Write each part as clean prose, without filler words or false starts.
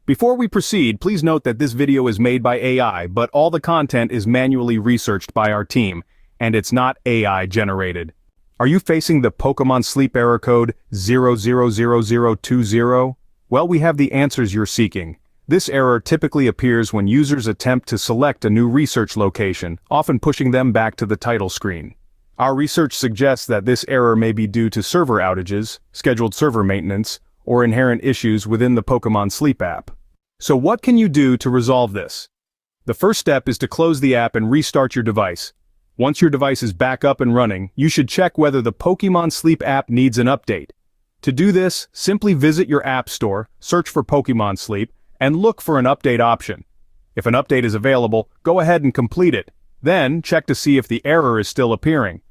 Before we proceed, please note that this video is made by AI, but all the content is manually researched by our team, and it's not AI generated. Are you facing the Pokemon Sleep error code 000020? Well, we have the answers you're seeking. This error typically appears when users attempt to select a new research location, often pushing them back to the title screen. Our research suggests that this error may be due to server outages, scheduled server maintenance, or inherent issues within the Pokemon Sleep app. So what can you do to resolve this? The first step is to close the app and restart your device. Once your device is back up and running, you should check whether the Pokemon Sleep app needs an update. To do this, simply visit your app store, search for Pokemon Sleep, and look for an update option. If an update is available, go ahead and complete it. Then, check to see if the error is still appearing.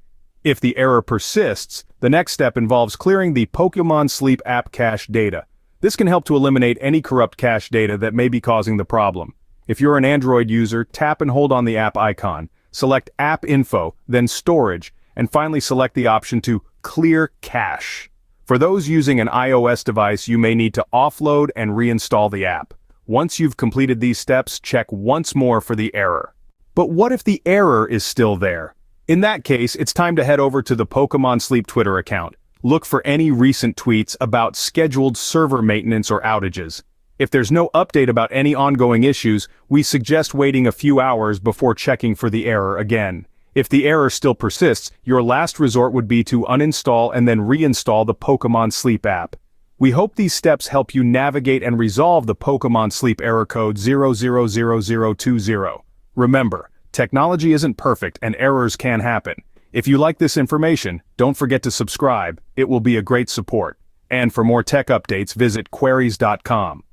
If the error persists, the next step involves clearing the Pokemon Sleep app cache data. This can help to eliminate any corrupt cache data that may be causing the problem. If you're an Android user, tap and hold on the app icon, select App Info, then Storage, and finally select the option to Clear Cache. For those using an iOS device, you may need to offload and reinstall the app. Once you've completed these steps, check once more for the error. But what if the error is still there? In that case, it's time to head over to the Pokemon Sleep Twitter account. Look for any recent tweets about scheduled server maintenance or outages. If there's no update about any ongoing issues, we suggest waiting a few hours before checking for the error again. If the error still persists, your last resort would be to uninstall and then reinstall the Pokemon Sleep app. We hope these steps help you navigate and resolve the Pokemon Sleep error code 000020. Remember, technology isn't perfect and errors can happen. If you like this information, don't forget to subscribe. It will be a great support. And for more tech updates, visit queries.com.